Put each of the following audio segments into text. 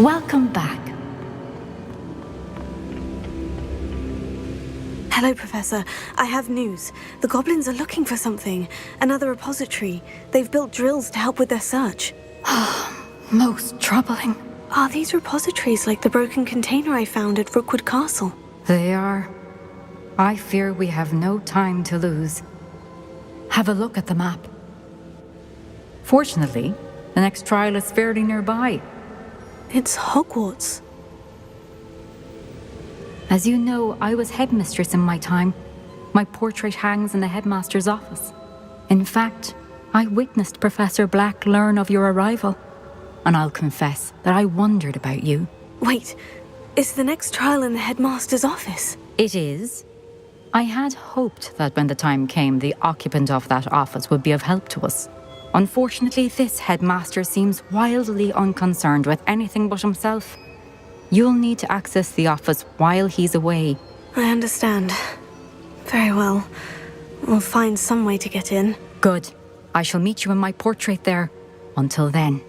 Welcome back. Hello, Professor. I have news. The goblins are looking for something. Another repository. They've built drills to help with their search. Most troubling. Are these repositories like the broken container I found at Rookwood Castle? They are. I fear we have no time to lose. Have a look at the map. Fortunately, the next trial is fairly nearby. It's Hogwarts. As you know, I was headmistress in my time. My portrait hangs in the headmaster's office. In fact, I witnessed Professor Black learn of your arrival. And I'll confess that I wondered about you. Wait, is the next trial in the headmaster's office? It is. I had hoped that when the time came, the occupant of that office would be of help to us. Unfortunately, this headmaster seems wildly unconcerned with anything but himself. You'll need to access the office while he's away. I understand. Very well. We'll find some way to get in. Good. I shall meet you in my portrait there. Until then.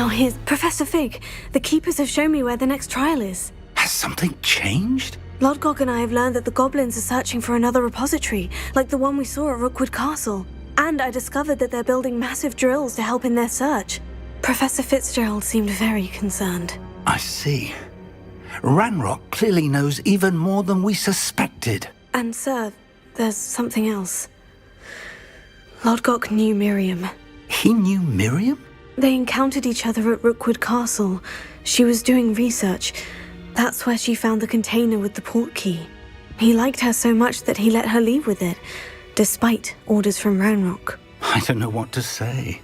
Here's Professor Fig. The Keepers have shown me where the next trial is. Has something changed? Lodgok and I have learned that the goblins are searching for another repository, like the one we saw at Rookwood Castle. And I discovered that they're building massive drills to help in their search. Professor Fitzgerald seemed very concerned. I see. Ranrock clearly knows even more than we suspected. And sir, there's something else. Lodgok knew Miriam. He knew Miriam? They encountered each other at Rookwood Castle. She was doing research. That's where she found the container with the port key. He liked her so much that he let her leave with it, despite orders from Ranrock. I don't know what to say.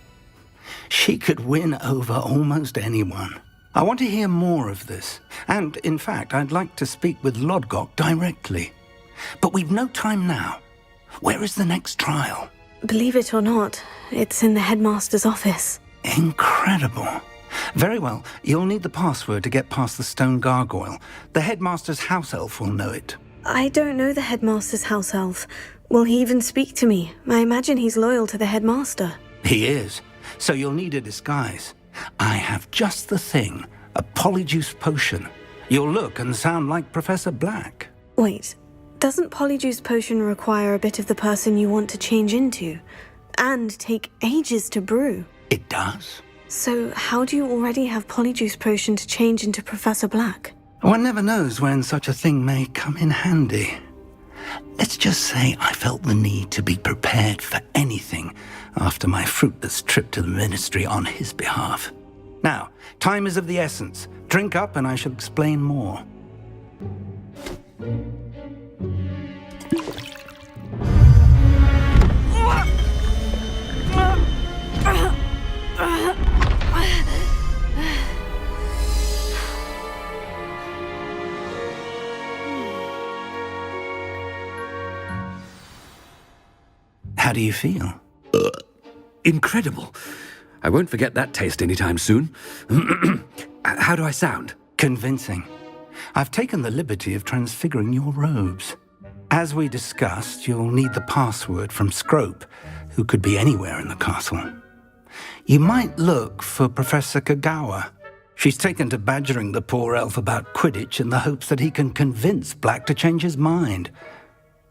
She could win over almost anyone. I want to hear more of this. And, in fact, I'd like to speak with Lodgok directly. But we've no time now. Where is the next trial? Believe it or not, it's in the headmaster's office. Incredible. Very well, you'll need the password to get past the stone gargoyle. The headmaster's house elf will know it. I don't know the headmaster's house elf. Will he even speak to me? I imagine he's loyal to the headmaster. He is, so you'll need a disguise. I have just the thing, a polyjuice potion. You'll look and sound like Professor Black. Wait, doesn't polyjuice potion require a bit of the person you want to change into? And take ages to brew? It does. So how do you already have polyjuice potion to change into Professor Black? One never knows when such a thing may come in handy. Let's just say I felt the need to be prepared for anything after my fruitless trip to the ministry on his behalf. Now, time is of the essence. Drink up and I shall explain more. How do you feel? Incredible. I won't forget that taste anytime soon. How do I sound? Convincing. I've taken the liberty of transfiguring your robes. As we discussed, you'll need the password from Scrope, who could be anywhere in the castle. You might look for Professor Kagawa. She's taken to badgering the poor elf about Quidditch in the hopes that he can convince Black to change his mind.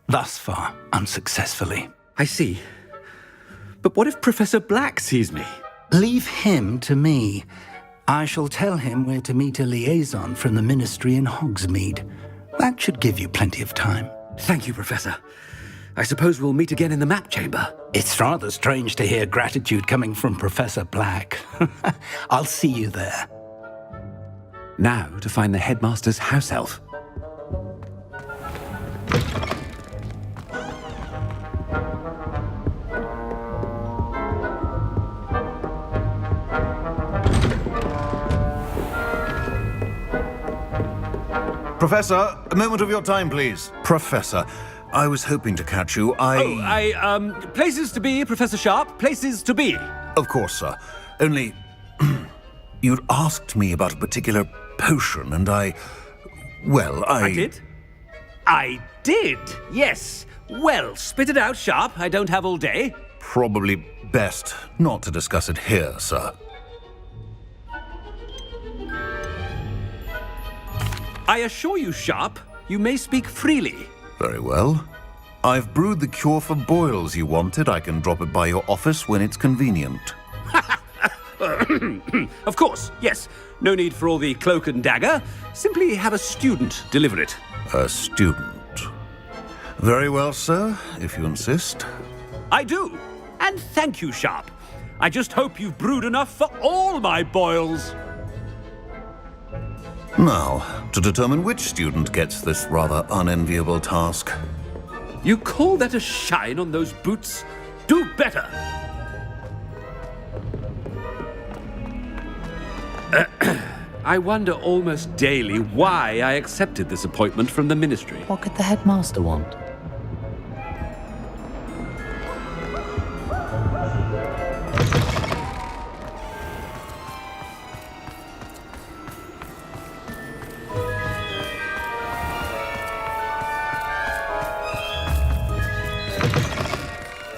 Thus far, unsuccessfully. I see. But what if Professor Black sees me? Leave him to me. I shall tell him where to meet a liaison from the ministry in Hogsmeade. That should give you plenty of time. Thank you, Professor. I suppose we'll meet again in the map chamber. It's rather strange to hear gratitude coming from Professor Black. I'll see you there. Now to find the headmaster's house elf. Professor, a moment of your time, please. Professor, I was hoping to catch you. Places to be, Professor Sharp, places to be. Of course, sir. Only... you'd asked me about a particular potion, and I did? I did, yes. Well, spit it out, Sharp. I don't have all day. Probably best not to discuss it here, sir. I assure you, Sharp, you may speak freely. Very well. I've brewed the cure for boils you wanted. I can drop it by your office when it's convenient. Of course, yes. No need for all the cloak and dagger. Simply have a student deliver it. A student. Very well, sir, if you insist. I do. And thank you, Sharp. I just hope you've brewed enough for all my boils. Now, to determine which student gets this rather unenviable task. You call that a shine on those boots? Do better. I wonder almost daily why I accepted this appointment from the ministry. What could the headmaster want?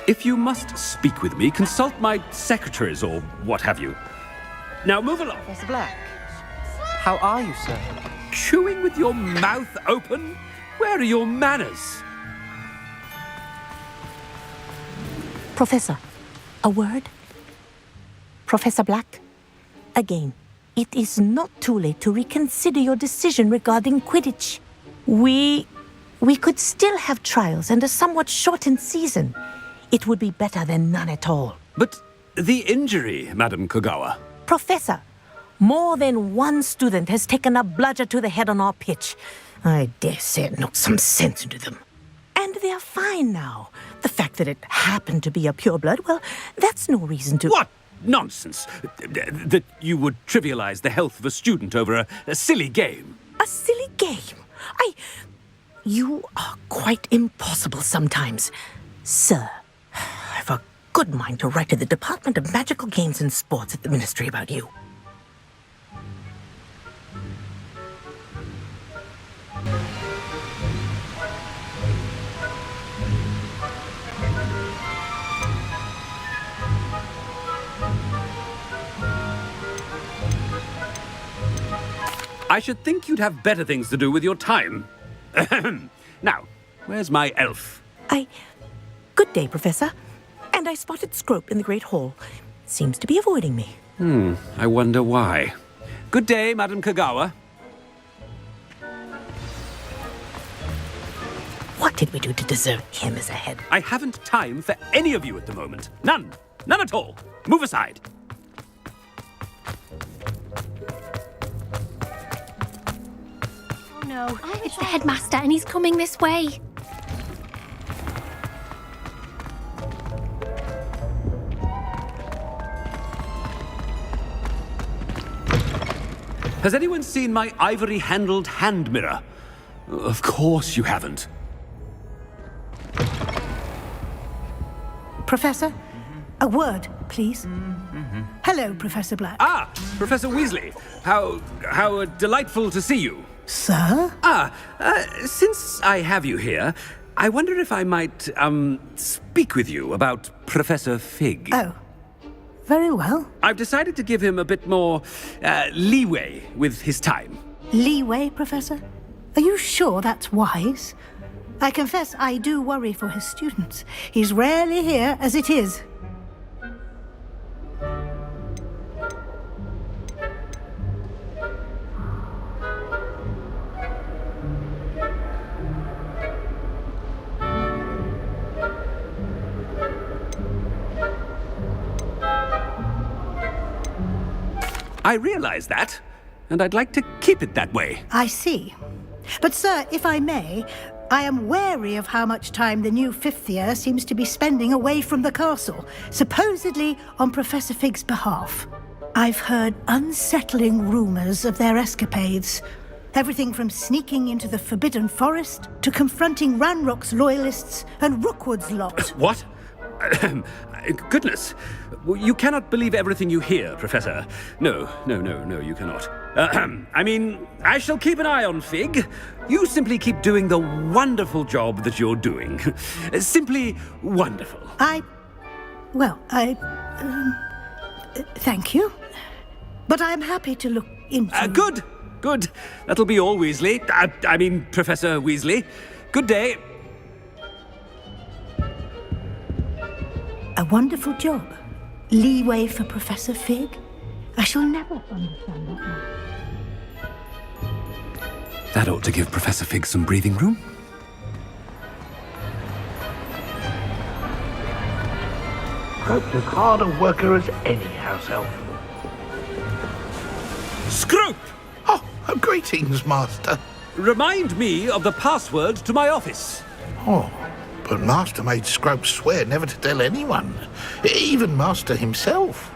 If you must speak with me, consult my secretaries or what have you. Now move along. Professor Black, how are you, sir? Chewing with your mouth open? Where are your manners? Professor, a word? Professor Black, again, it is not too late to reconsider your decision regarding Quidditch. We could still have trials and a somewhat shortened season. It would be better than none at all. But the injury, Madam Kogawa. Professor, more than one student has taken a bludger to the head on our pitch. I dare say it knocked some sense into them. And they're fine now. The fact that it happened to be a pureblood, well, that's no reason to... What nonsense! That you would trivialize the health of a student over a silly game. A silly game? You are quite impossible sometimes. Sir, I've a good mind to write to the Department of Magical Games and Sports at the Ministry about you. I should think you'd have better things to do with your time. Now, where's my elf? Good day, Professor. And I spotted Scrope in the Great Hall. Seems to be avoiding me. I wonder why. Good day, Madam Kogawa. What did we do to deserve him as a head? I haven't time for any of you at the moment. None. None at all. Move aside. Oh no, it's the headmaster and he's coming this way. Has anyone seen my ivory-handled hand mirror? Of course you haven't. Professor, a word, please. Hello, Professor Black. Ah, Professor Weasley. How delightful to see you. Sir? Since I have you here, I wonder if I might, speak with you about Professor Fig. Oh, very well. I've decided to give him a bit more, leeway with his time. Leeway, Professor? Are you sure that's wise? I confess I do worry for his students. He's rarely here as it is. I realize that, and I'd like to keep it that way. I see. But, sir, if I may, I am wary of how much time the new fifth year seems to be spending away from the castle, supposedly on Professor Fig's behalf. I've heard unsettling rumors of their escapades. Everything from sneaking into the Forbidden Forest to confronting Ranrock's loyalists and Rookwood's lot. What? Goodness. You cannot believe everything you hear, Professor. No, you cannot. I mean, I shall keep an eye on Fig. You simply keep doing the wonderful job that you're doing. Simply wonderful. Thank you. But I'm happy to look into... Good. That'll be all, Weasley. I mean, Professor Weasley. Good day. A wonderful job. Leeway for Professor Fig. I shall never understand that one. That ought to give Professor Fig some breathing room. Scrope's as hard a worker as any house elf. Scrope! Oh, greetings, Master. Remind me of the password to my office. Oh, but Master made Scrope swear never to tell anyone, even Master himself.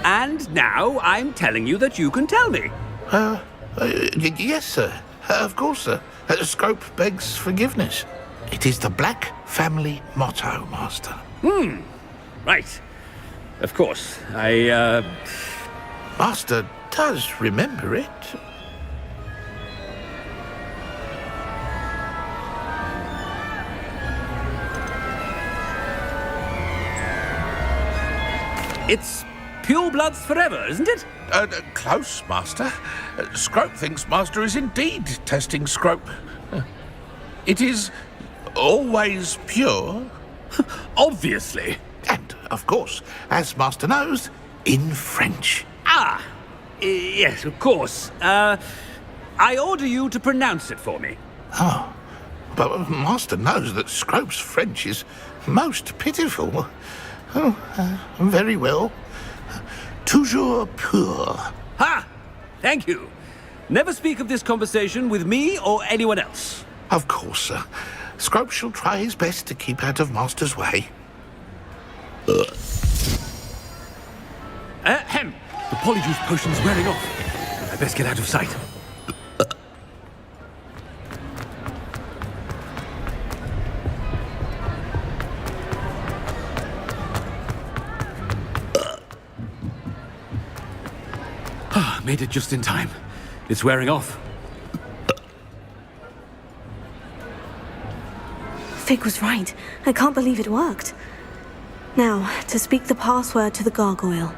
And now I'm telling you that you can tell me. Yes, sir. Of course, sir. Scrope begs forgiveness. It is the Black family motto, Master. Right. Of course. Master does remember it. It's pure bloods forever, isn't it? Close, Master. Scrope thinks Master is indeed testing Scrope. It is always pure. Obviously. And, of course, as Master knows, in French. Yes, of course. I order you to pronounce it for me. Oh, but Master knows that Scrope's French is most pitiful. Very well. Toujours pur. Ha! Thank you. Never speak of this conversation with me or anyone else. Of course, sir. Scrope shall try his best to keep out of Master's way. Hem! The polyjuice potion's wearing off. I best get out of sight. Made it just in time. It's wearing off. Fig was right. I can't believe it worked. Now, to speak the password to the gargoyle.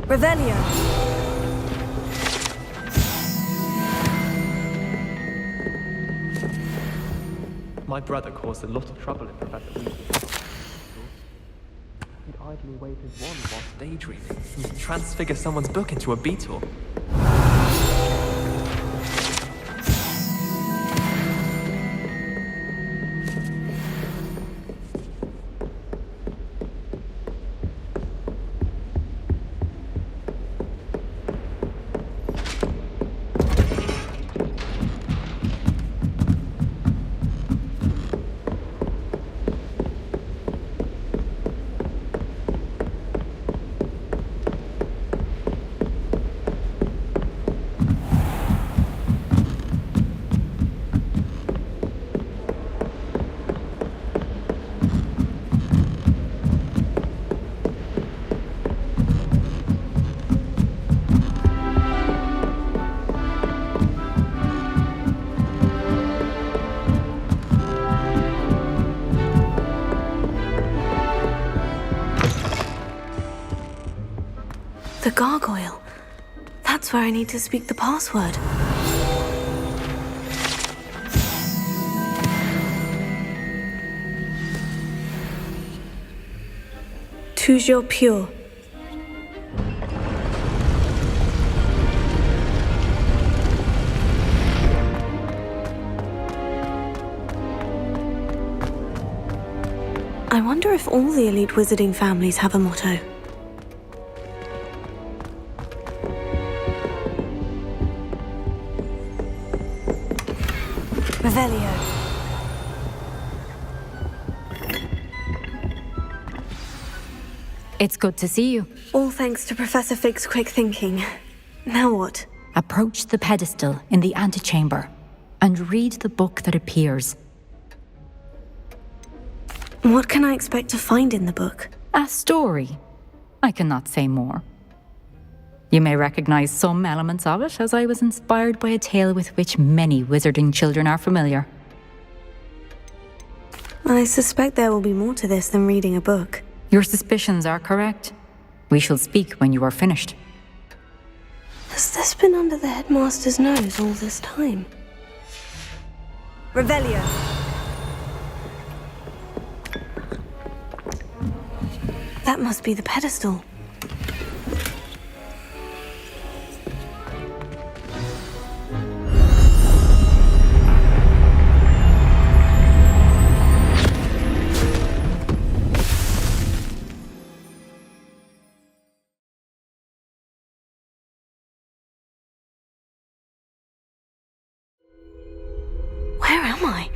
Revelio. My brother caused a lot of trouble in Professor Weasley. He'd idly wave his wand whilst daydreaming and transfigure someone's book into a beetle. The gargoyle. That's where I need to speak the password. Toujours pure. I wonder if all the elite wizarding families have a motto. Revelio. It's good to see you. All thanks to Professor Fig's quick thinking. Now what? Approach the pedestal in the antechamber and read the book that appears. What can I expect to find in the book? A story. I cannot say more. You may recognize some elements of it, as I was inspired by a tale with which many wizarding children are familiar. I suspect there will be more to this than reading a book. Your suspicions are correct. We shall speak when you are finished. Has this been under the headmaster's nose all this time? Revelio. That must be the pedestal. Where am I?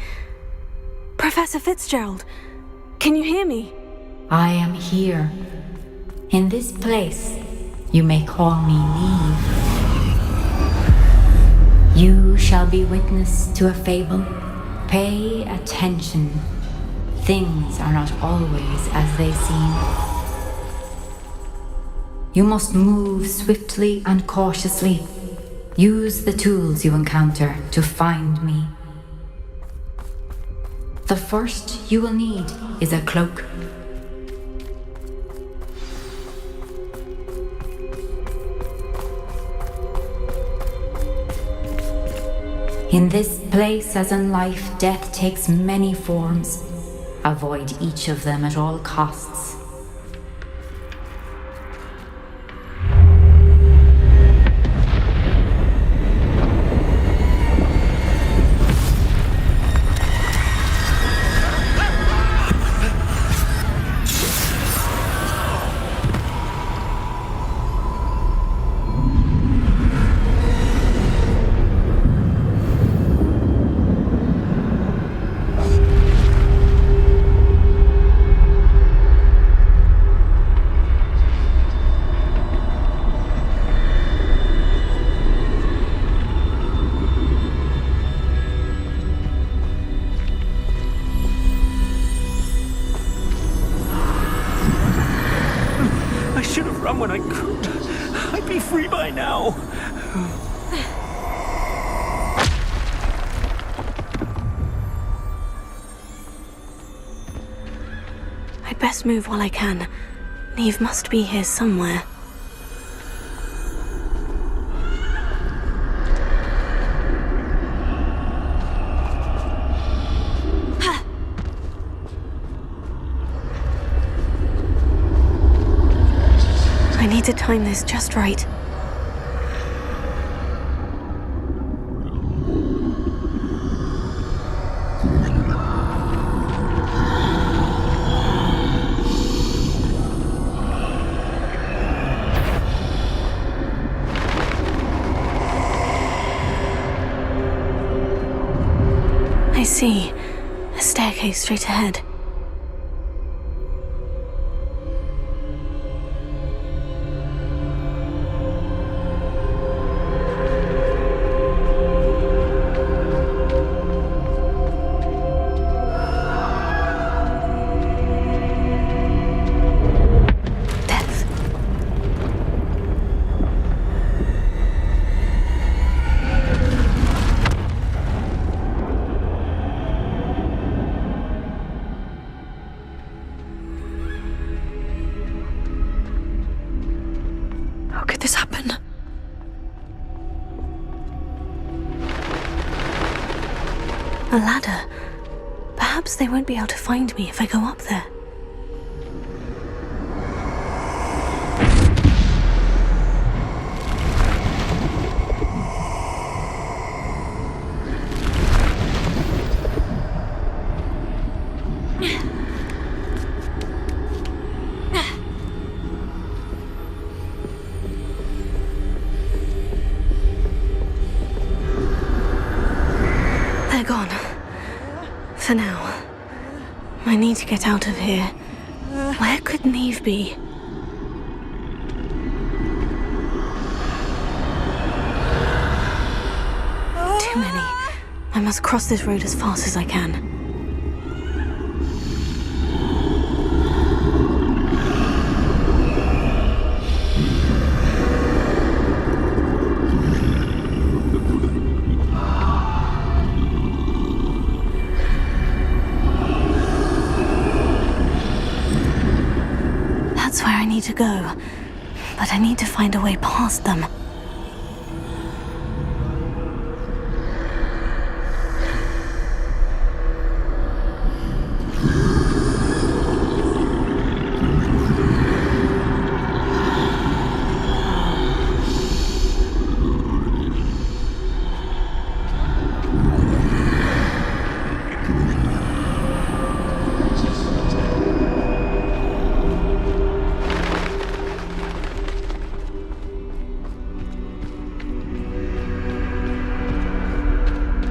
Professor Fitzgerald, can you hear me? I am here. In this place, you may call me Niamh. You shall be witness to a fable. Pay attention. Things are not always as they seem. You must move swiftly and cautiously. Use the tools you encounter to find me. The first you will need is a cloak. In this place, as in life, death takes many forms. Avoid each of them at all costs. When I could, I'd be free by now. I'd best move while I can. Niamh must be here somewhere. I need to time this just right. I see. A staircase straight ahead. happen? A ladder. Perhaps they won't be able to find me if I go up there. They're gone. For now. I need to get out of here. Where could Niamh be? Too many. I must cross this road as fast as I can. That's where I need to go, but I need to find a way past them.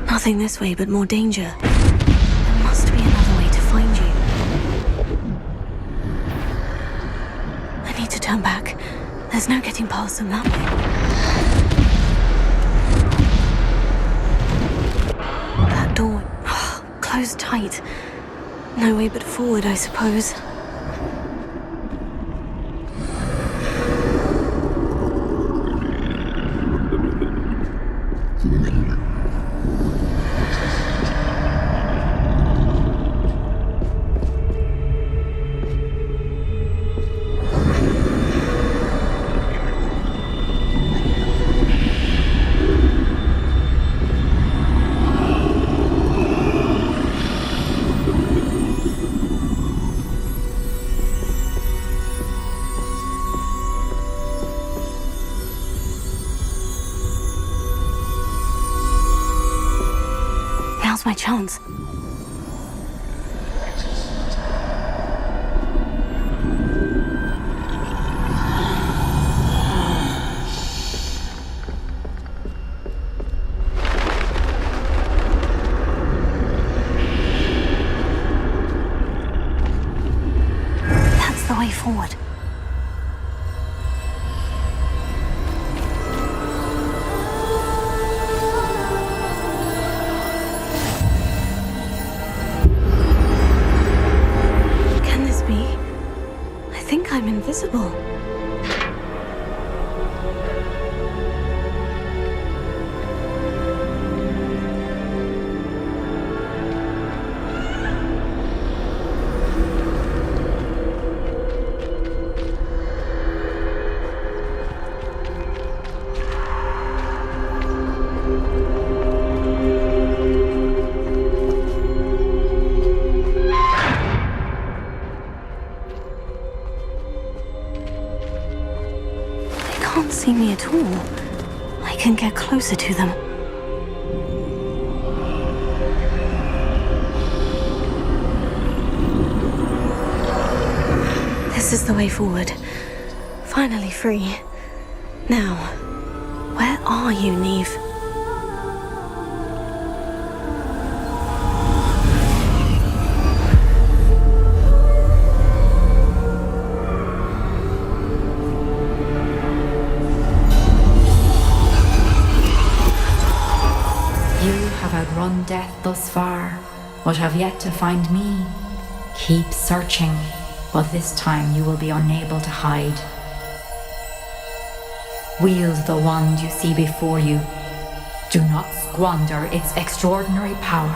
Nothing this way, but more danger. There must be another way to find you. I need to turn back. There's no getting past them that way. That door, closed tight. No way but forward, I suppose. My chance. That's the way forward. I'm invisible. Can't see me at all. I can get closer to them. This is the way forward. Finally free. Now, where are you, Niamh? Outrun death thus far, but have yet to find me. Keep searching, but this time you will be unable to hide. Wield the wand you see before you. Do not squander its extraordinary power.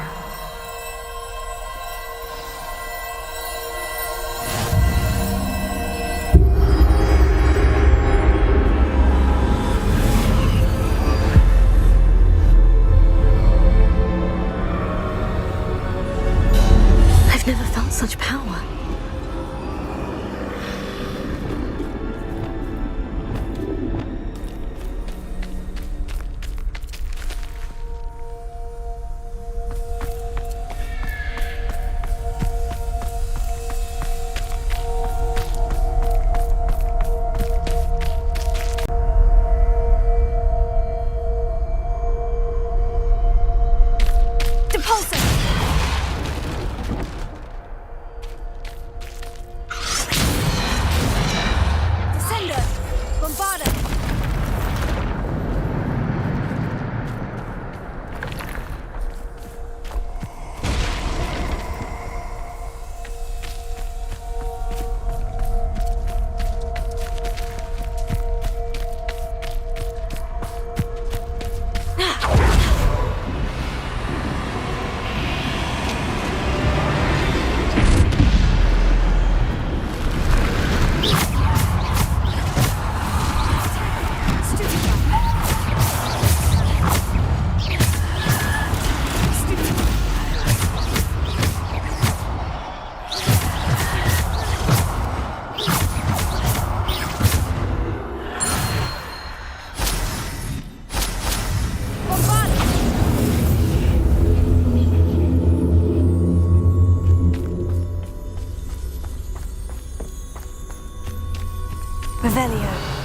Revelio.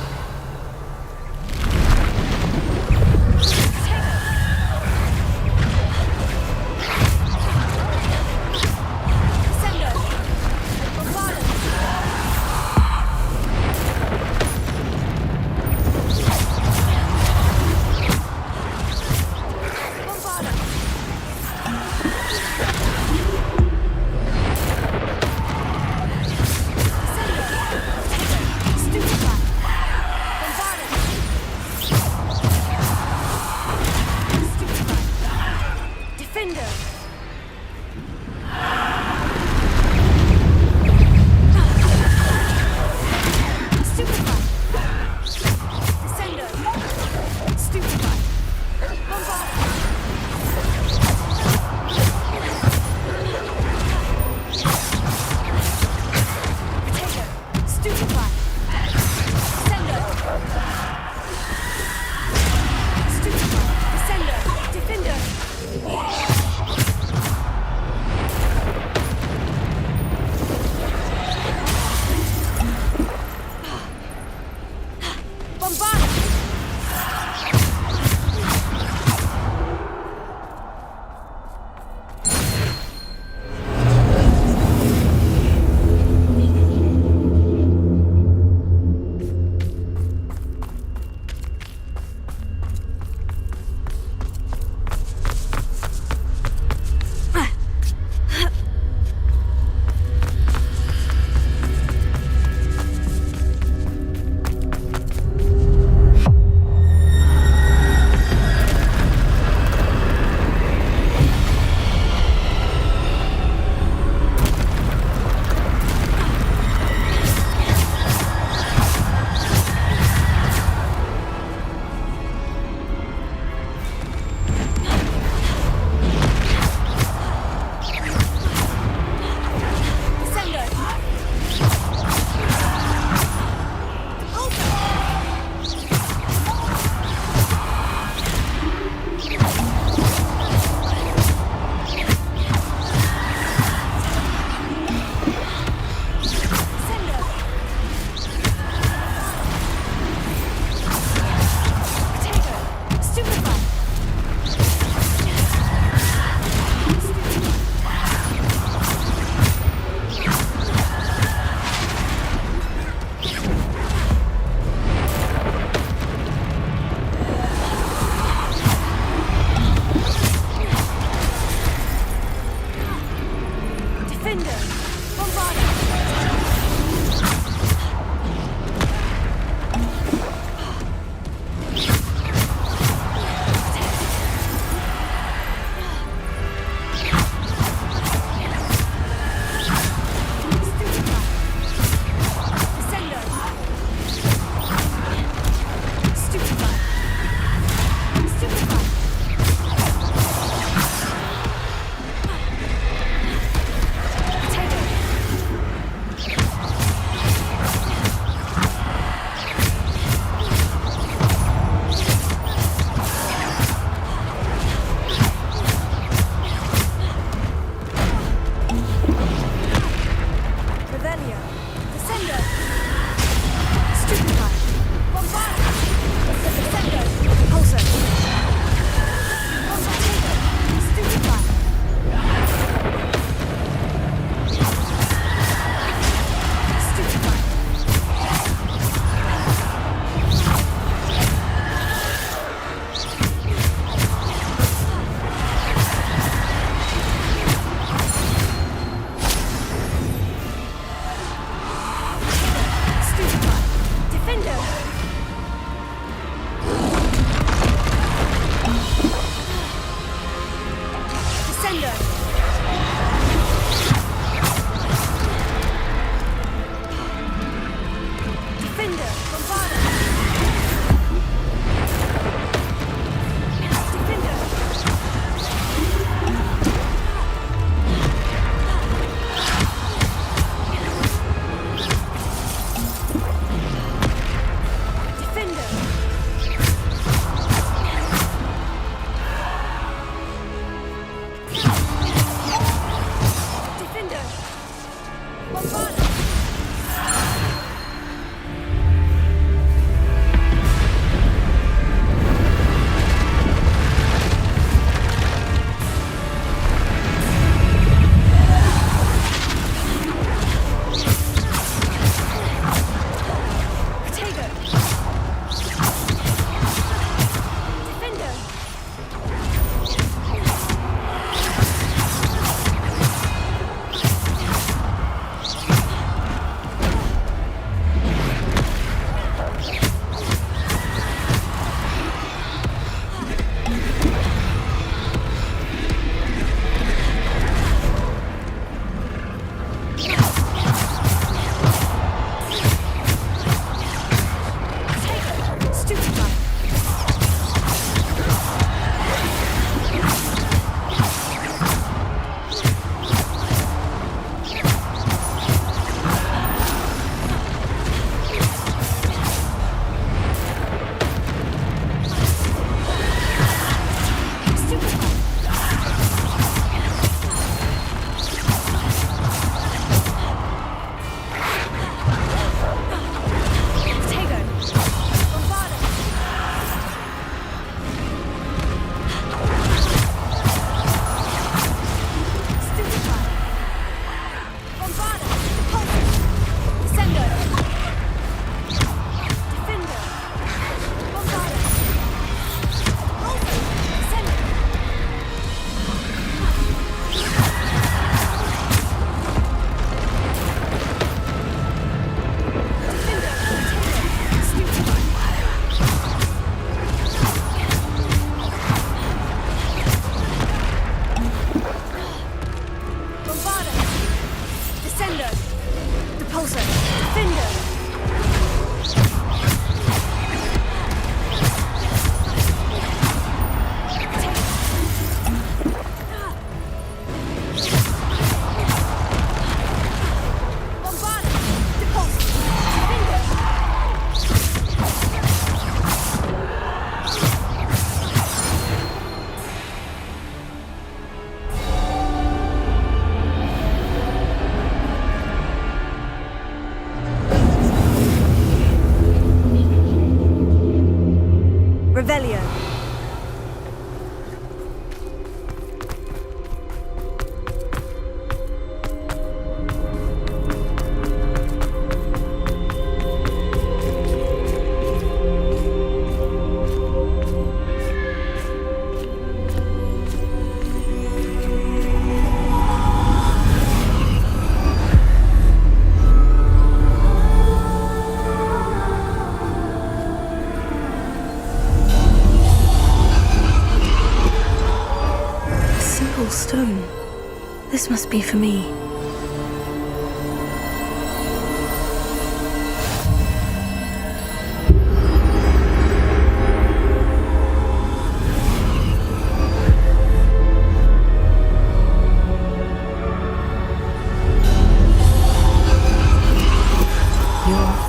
This must be for me.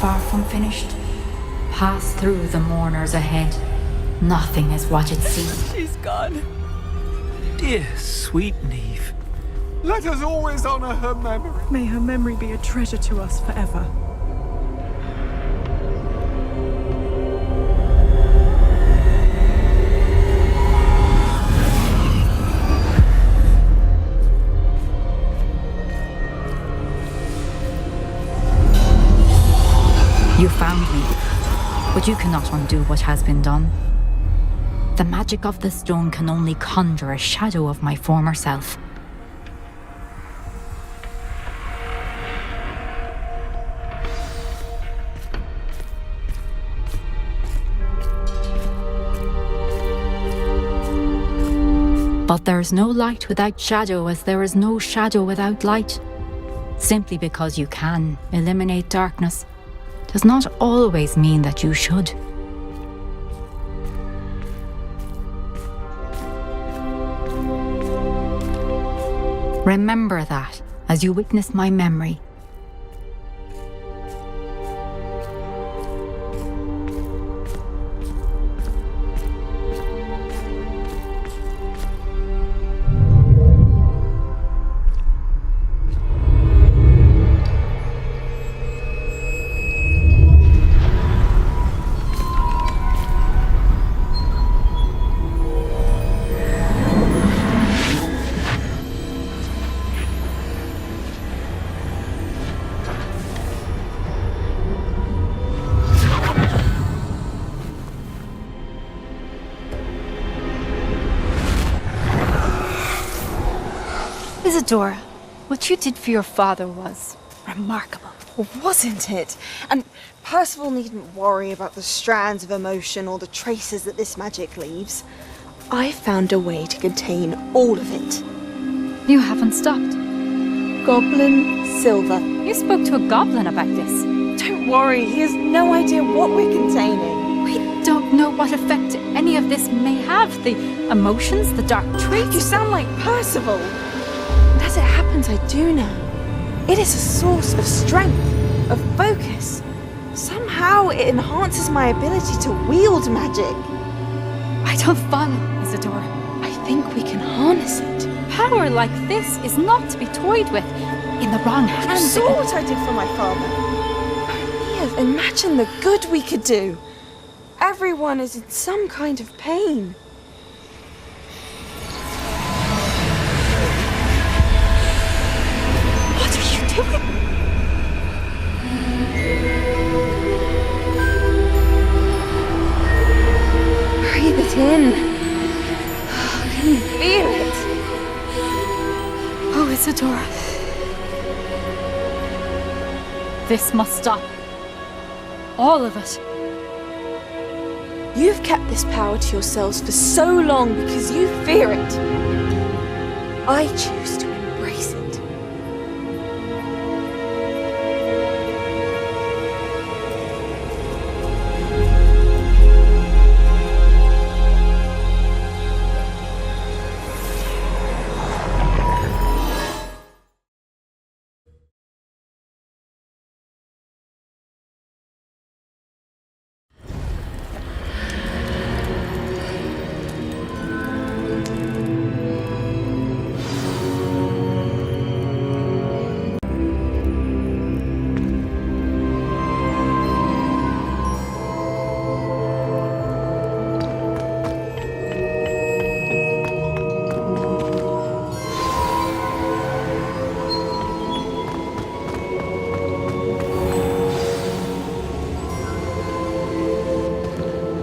Far from finished. Pass through the mourners ahead. Nothing is what it seems. She's gone. Dear, sweet Niamh. Let us always honor her memory. May her memory be a treasure to us forever. You found me, but you cannot undo what has been done. The magic of the stone can only conjure a shadow of my former self. But there is no light without shadow, as there is no shadow without light. Simply because you can eliminate darkness does not always mean that you should. Remember that as you witness my memory. Isadora, what you did for your father was remarkable. Wasn't it? And Percival needn't worry about the strands of emotion or the traces that this magic leaves. I found a way to contain all of it. You haven't stopped. Goblin Silver. You spoke to a goblin about this. Don't worry, he has no idea what we're containing. We don't know what effect any of this may have. The emotions, the dark traits. You sound like Percival. As it happens, I do know. It is a source of strength, of focus. Somehow it enhances my ability to wield magic. I don't follow, Isadora. I think we can harness it. Power like this is not to be toyed with. In the wrong hands. You saw what I did for my father. Niamh, imagine the good we could do. Everyone is in some kind of pain. Breathe it in. Can you feel it? Oh, Isadora. This must stop. All of it. You've kept this power to yourselves for so long because you fear it. I choose to embrace it.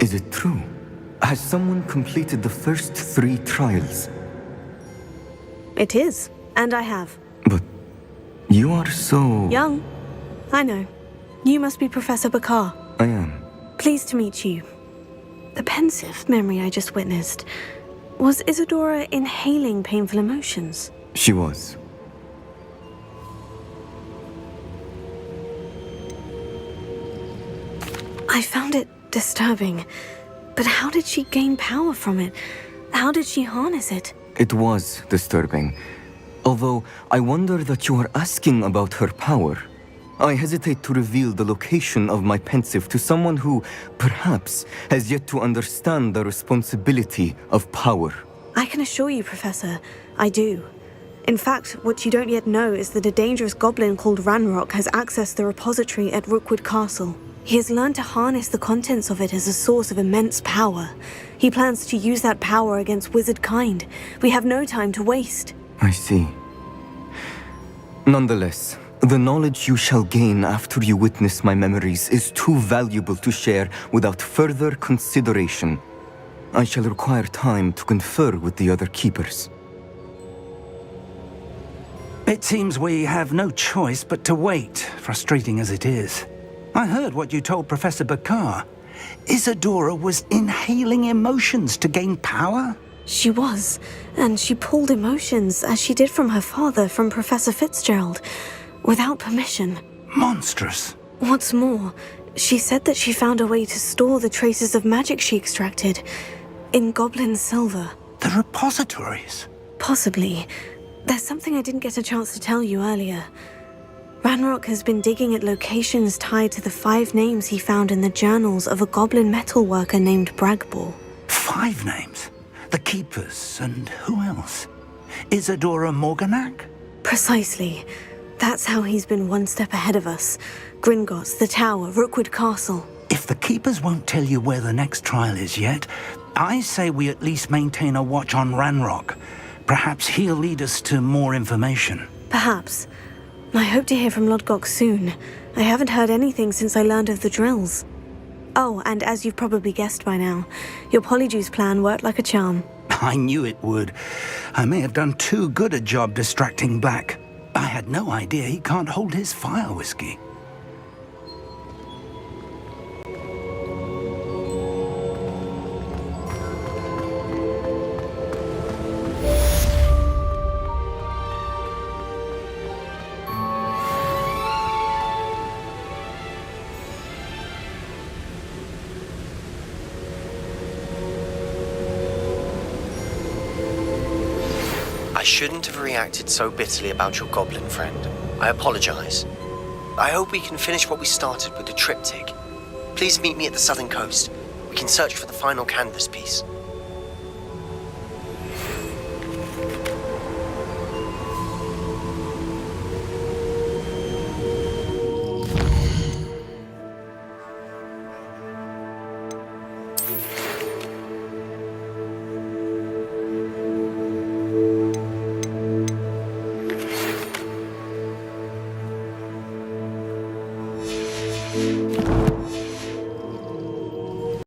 Is it true? Has someone completed the first 3 trials? It is, and I have. But you are so... Young. I know. You must be Professor Bakar. I am. Pleased to meet you. The pensive memory I just witnessed. Was Isadora inhaling painful emotions? She was. I found it disturbing. But how did she gain power from it? How did she harness it? It was disturbing. Although I wonder that you are asking about her power. I hesitate to reveal the location of my pensive to someone who, perhaps, has yet to understand the responsibility of power. I can assure you, Professor, I do. In fact, what you don't yet know is that a dangerous goblin called Ranrock has accessed the repository at Rookwood Castle. He has learned to harness the contents of it as a source of immense power. He plans to use that power against wizard kind. We have no time to waste. I see. Nonetheless, the knowledge you shall gain after you witness my memories is too valuable to share without further consideration. I shall require time to confer with the other keepers. It seems we have no choice but to wait, frustrating as it is. I heard what you told Professor Bakar. Isadora was inhaling emotions to gain power? She was, and she pulled emotions, as she did from her father, from Professor Fitzgerald, without permission. Monstrous. What's more, she said that she found a way to store the traces of magic she extracted in goblin silver. The repositories? Possibly. There's something I didn't get a chance to tell you earlier. Ranrock has been digging at locations tied to the 5 names he found in the journals of a goblin metalworker named Bragball. 5 names? The Keepers, and who else? Isadora Morganac? Precisely. That's how he's been one step ahead of us. Gringotts, the Tower, Rookwood Castle. If the Keepers won't tell you where the next trial is yet, I say we at least maintain a watch on Ranrock. Perhaps he'll lead us to more information. Perhaps. I hope to hear from Lodgok soon. I haven't heard anything since I learned of the drills. Oh, and as you've probably guessed by now, your Polyjuice plan worked like a charm. I knew it would. I may have done too good a job distracting Black. I had no idea he can't hold his fire whiskey. I shouldn't have reacted so bitterly about your goblin friend. I apologize. I hope we can finish what we started with the triptych. Please meet me at the southern coast. We can search for the final canvas piece.